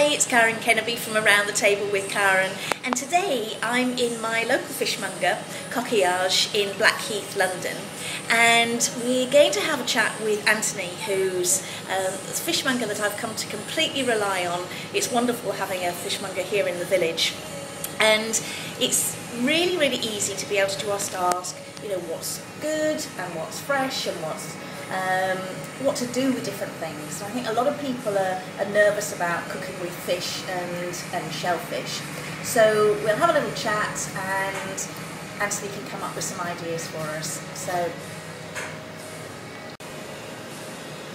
Hi, it's Karen Kennaby from Around the Table with Karen, and today I'm in my local fishmonger, Coquillage, in Blackheath, London, and we're going to have a chat with Anthony, who's a fishmonger that I've come to completely rely on. It's wonderful having a fishmonger here in the village, and it's really, really easy to be able to ask, you know, what's good and what's fresh and what to do with different things. And I think a lot of people are nervous about cooking with fish and shellfish. So we'll have a little chat and Anthony can come up with some ideas for us. So,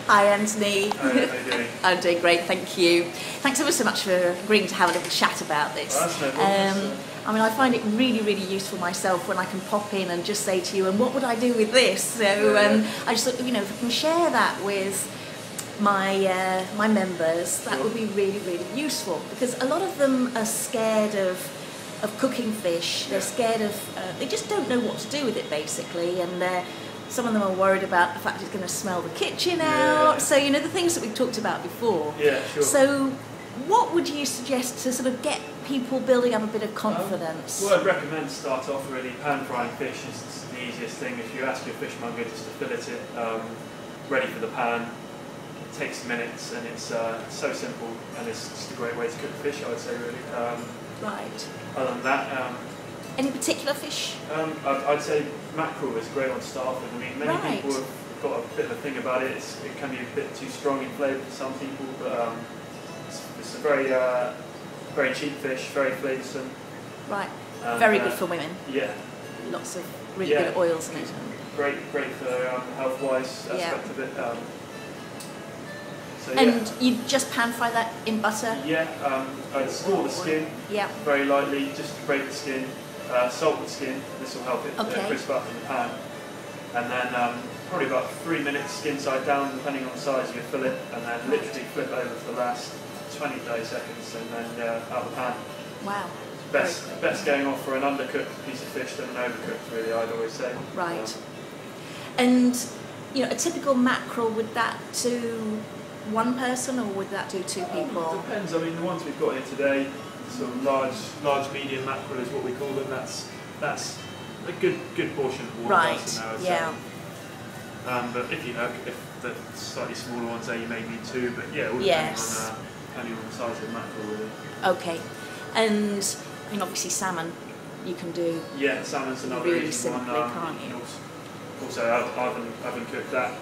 hi Anthony. Hi, how are you doing? I'm doing great, thank you. Thanks ever so much for agreeing to have a little chat about this. Oh, that's no problem. I mean, I find it really, really useful myself when I can pop in and just say to you, and what would I do with this? So I just thought, you know, if I can share that with my my members, that would be really, really useful, because a lot of them are scared of cooking fish. They're scared of, they just don't know what to do with it basically, and some of them are worried about the fact it's going to smell the kitchen out. So, you know, the things that we've talked about before. Yeah, sure. So what would you suggest to sort of get people building up a bit of confidence? Well, I'd recommend start off really pan frying fish is the easiest thing. If you ask your fishmonger just to fillet it, ready for the pan, it takes minutes and it's so simple, and it's just a great way to cook fish, I would say, really. Right. Other than that, any particular fish? I'd say mackerel is a great one to start with. I mean, many people have got a bit of a thing about it. It can be a bit too strong in flavour for some people, but it's a very very cheap fish, very flavoursome. Right. Very good for women. Yeah. Lots of really good oils in it. Great for health-wise aspect of it. So, and you just pan fry that in butter? Yeah. I'd score the skin very lightly, just to break the skin. Salt the skin. This will help it crisp up in the pan. And then probably about 3 minutes skin side down, depending on the size of your fillet, and then literally flip over for the last 20-30 seconds, and then out of the pan. Wow. Best going off for an undercooked piece of fish than an overcooked, really, I'd always say. Right. And, you know, a typical mackerel, would that do one person, or would that do two people? It depends. I mean, the ones we've got here today, sort of large medium mackerel is what we call them. That's a good portion of all of us in there. But if the slightly smaller ones there, you may need two. But yeah, it all depends on the size of the mackerel, really. Okay. And I mean, obviously salmon, you can do. Yeah, salmon's another really easy simply, one. can't you? Also, I haven't cooked that.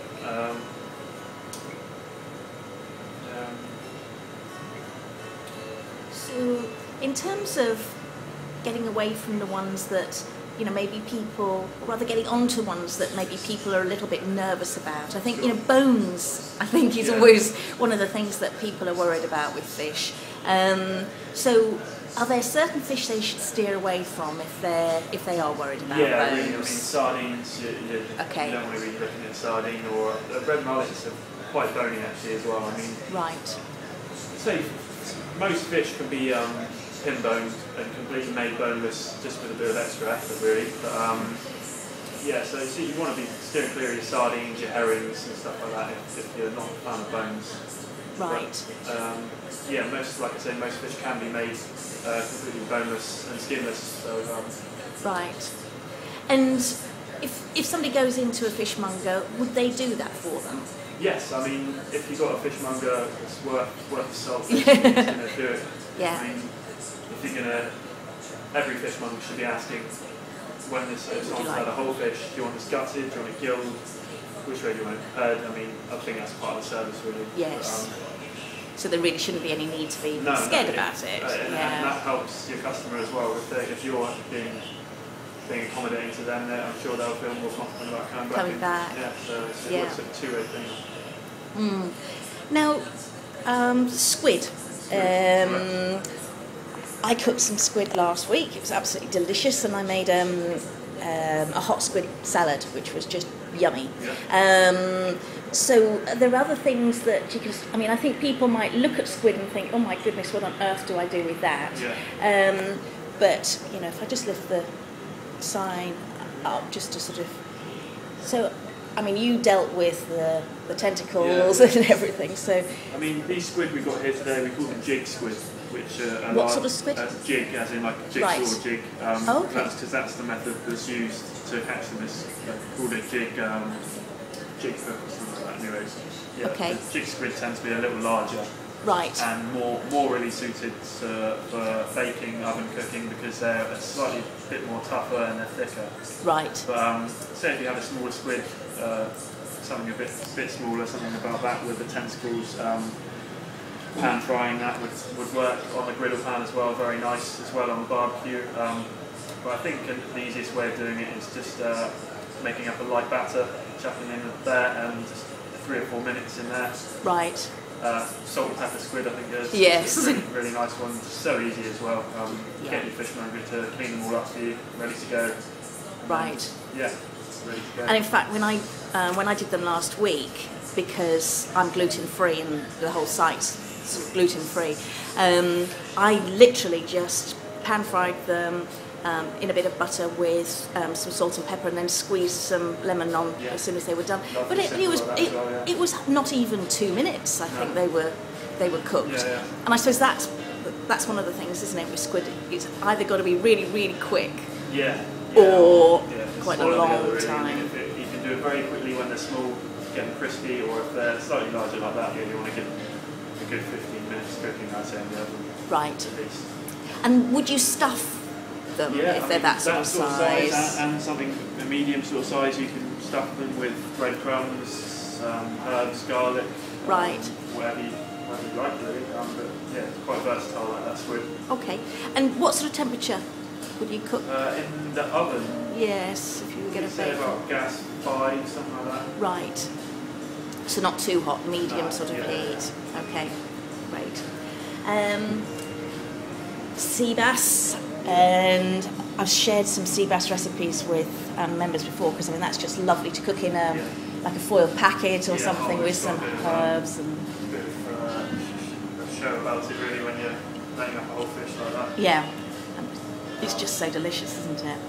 So, in terms of getting away from the ones that, you know, maybe people, or rather getting onto ones that maybe people are a little bit nervous about. I think, you know, bones, I think, is always one of the things that people are worried about with fish. So, are there certain fish they should steer away from if they are worried about bones? Yeah, really, I mean, sardines, you don't want to be looking at sardine, or red mullets are quite bony actually as well. I mean, say most fish can be pin boned and completely made boneless just with a bit of extra effort, really. But so you want to be steering clear of your sardines, your herrings and stuff like that if you're not a fan of bones. Right. But, most fish can be made completely boneless and skinless. So, right. And if somebody goes into a fishmonger, would they do that for them? Yes, I mean, if you've got a fishmonger that's worth the salt, it's going to do it. Yeah. I mean, if you're going to, every fishmonger should be asking, when someone's had a whole fish, do you want this gutted, do you want it gilled, which way do you want it prepared? I mean, I think that's part of the service, really. Yes. So there really shouldn't be any need to be scared about it. And that helps your customer as well. If you're being accommodating to them, I'm sure they'll feel more confident about coming back. Yeah, so it's a two-way thing. Now, squid. I cooked some squid last week. It was absolutely delicious, and I made a hot squid salad, which was just yummy. So there are other things that you can. I mean, I think people might look at squid and think, "Oh my goodness, what on earth do I do with that?" But you know, if I just lift the sign up, just to sort of. So, I mean, you dealt with the the tentacles and everything. So I mean, these squid we've got here today, we call them jig squid, which are what sort of squid? Jig, as in like a jigsaw jig. Okay. That's because that's the method that's used to catch them. It's called a jig hook or something like that. Anyways, yeah, okay. The jig squid tend to be a little larger. Right. And more really suited for baking, oven cooking, because they're a slightly bit more tougher and they're thicker. Right. But say if you had a smaller squid, something a bit smaller, something about that with the tentacles, pan frying that would work on the griddle pan as well, very nice as well on the barbecue. But I think the easiest way of doing it is just making up a light batter, chucking in there and just 3 or 4 minutes in there. Right. Salt and pepper squid, I think is yes. a really nice one. So easy as well. Get your fishmonger to clean them all up for you, ready to go. Right. Yeah, ready to go. And in fact, when I did them last week, because I'm gluten free and the whole site's gluten free, I literally just pan fried them in a bit of butter with some salt and pepper, and then squeezed some lemon on as soon as they were done. But it was not even 2 minutes. I think they were cooked. Yeah. And I suppose that's one of the things, isn't it, with squid? It's either got to be really, really quick, or quite a long time. Really. You can do it very quickly when they're small, get them crispy, or if they're slightly larger like that, you want to give them a good 15 minutes cooking, I'd say, in the oven. Right. At least. And would you stuff them if they're that sort of size? And something a medium sort of size, you can stuff them with breadcrumbs, herbs, garlic, right. Whatever you like really. But yeah, it's quite versatile like that squid. Okay. And what sort of temperature would you cook? In the oven. Yes, if you were going to bake. About gas 5, something like that. Right. So not too hot, medium sort of heat. Okay, great. Sea bass, and I've shared some sea bass recipes with members before, because I mean that's just lovely to cook in like a foil packet or something with some herbs and. A bit of a show about it really when you're laying up a whole fish like that. Yeah, it's just so delicious, isn't it?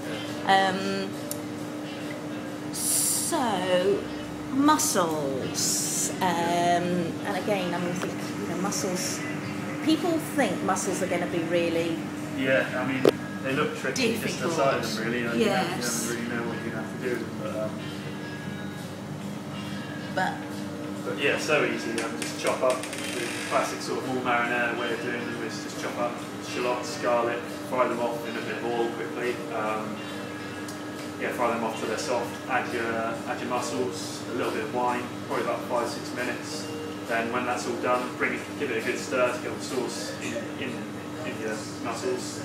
So mussels, and again, I mean, I think mussels. People think mussels are going to be really. Yeah, I mean, they look tricky difficult. Just the sight of them, really. You Yes. don't really know what you have to do. But yeah, so easy. Just chop up the classic sort of all marinara way of doing them is just chop up shallots, garlic, fry them off in a bit of oil quickly. Fry them off till they're soft. Add your mussels, a little bit of wine, probably about 5-6 minutes. Then when that's all done, give it a good stir to get the sauce in your mussels.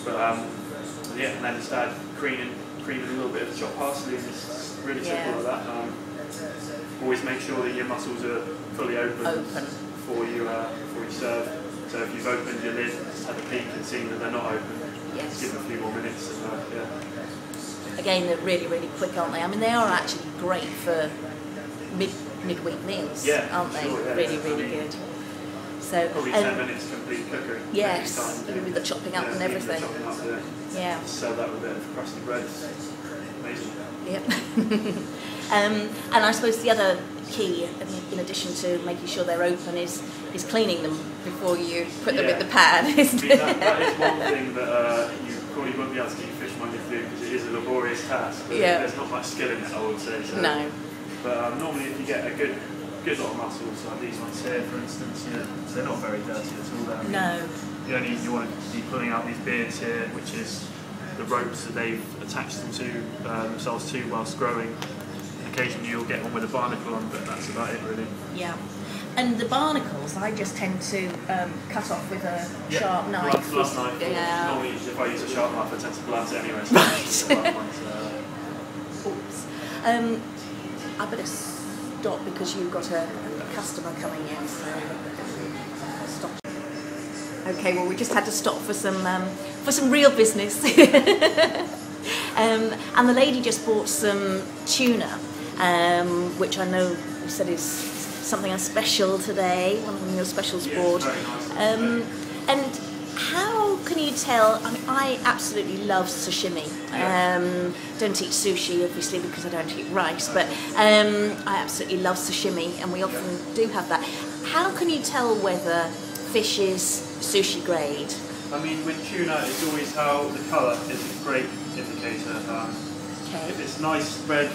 But and then just add cream and a little bit of chopped parsley, and it's really simple like that. Always make sure that your mussels are fully open. Before you serve. So if you've opened your lid, have a peek and seen that they're not open, just give them a few more minutes. And, Again, they're really, really quick, aren't they? I mean, they are actually great for midweek meals, aren't they? Sure, really, really good. So probably 10 minutes complete cookery. Yes, with the chopping up and everything. Yeah. Serve that with a bit of crusty bread. Amazing. Yep. And I suppose the other key, in addition to making sure they're open, is cleaning them before you put them in the pan. Isn't it? That is one thing that you probably won't be able to get your fishmonger to do, because it is a laborious task. But there's not much skill in it, I would say. So. No. But normally, if you get a good lot of mussels, like these ones here, for instance, they're not very dirty at all. No. You want to be pulling out these beards here, which is the ropes that they've attached themselves to whilst growing. Occasionally you'll get one with a barnacle on, but that's about it really. Yeah. And the barnacles, I just tend to cut off with a sharp knife. Blunt knife. Yeah. Normally, if I use a sharp knife, I tend to blunt it anyway. So Oops. I better stop because you've got a customer coming in. So stop. Okay. Well, we just had to stop for some real business. And the lady just bought some tuna, which I know you said is something special today, one of your specials bought. Very nice. And how can you tell? I mean, I absolutely love sashimi. Don't eat sushi, obviously, because I don't eat rice, but I absolutely love sashimi, and we often do have that. How can you tell whether fish is sushi grade? I mean, with tuna, it's always how the colour is a great indicator. If it's nice red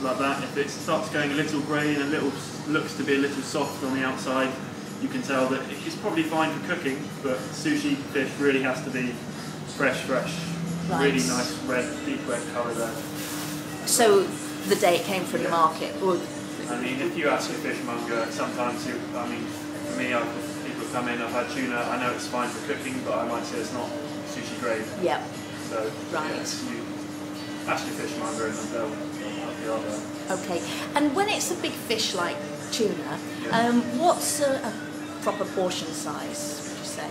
like that, if it starts going a little grey and looks to be a little soft on the outside, you can tell that it's probably fine for cooking, but sushi fish really has to be fresh, right. Really nice red, deep red colour there. So the day it came from the market? Or I mean, if you ask a fishmonger, sometimes for me, people come in, I've had tuna, I know it's fine for cooking, but I might say it's not sushi grade. Yeah. So, you ask your fishmonger and they'll help you out there. Okay, and when it's a big fish like tuna, what's a proper portion size, would you say?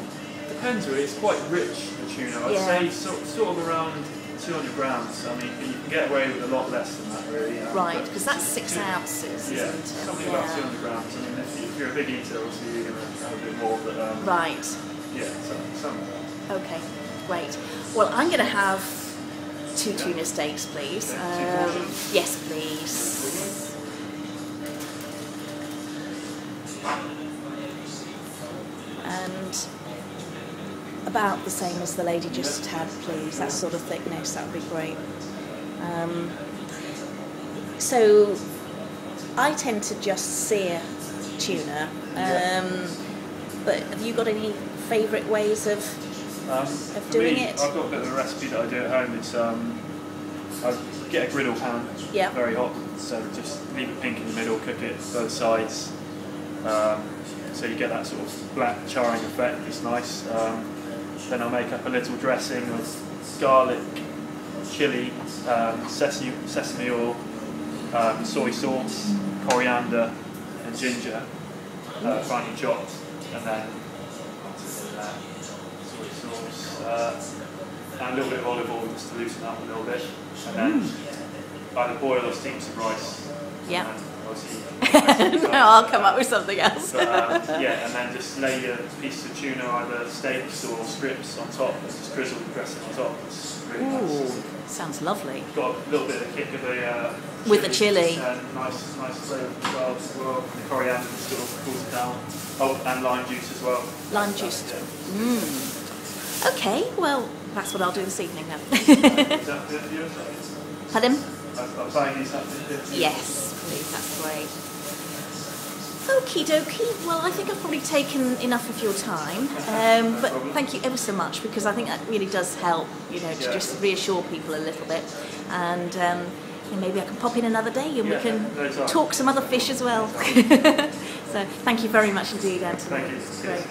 Depends really, it's quite rich, the tuna. I'd say sort of around 200 grams. I mean, you can get away with a lot less than that really. Right, because that's 6 ounces, isn't it? Something about 200 grams. I mean, if you're a big eater, obviously you're going to have a bit more, but... right. Yeah, some of that. Okay, great. Well, I'm going to have 2 tuna steaks, please. Yes, please. And about the same as the lady just had, please. That sort of thickness, that would be great. So I tend to just sear tuna, but have you got any favourite ways of doing it? I've got a bit of a recipe that I do at home. It's I get a griddle pan, very hot, so just leave it pink in the middle, cook it both sides, so you get that sort of black charring effect. It's nice. Then I'll make up a little dressing of garlic, chilli, sesame oil, soy sauce, coriander and ginger, finely chopped, and then soy sauce, and a little bit of olive oil just to loosen up a little bit, and then either boil or steam some rice. Yeah. No, I'll come up with something else. But, and then just lay your piece of tuna, either steaks or strips, on top, and just drizzle the dressing on top. It's really nice. Sounds lovely. Got a little bit of a kick of the with the chilli. Nice flavour as well. The coriander sort of cools it down. Oh, and lime juice as well. Lime juice. Okay, well, that's what I'll do this evening then. Is that good for you? Pardon? I'm buying these up in here. Yes, please, that's great. Okie dokie, well I think I've probably taken enough of your time, but thank you ever so much, because I think that really does help, to just reassure people a little bit, and maybe I can pop in another day and we can talk some other fish as well. So thank you very much indeed, Anthony. Thank you. Great.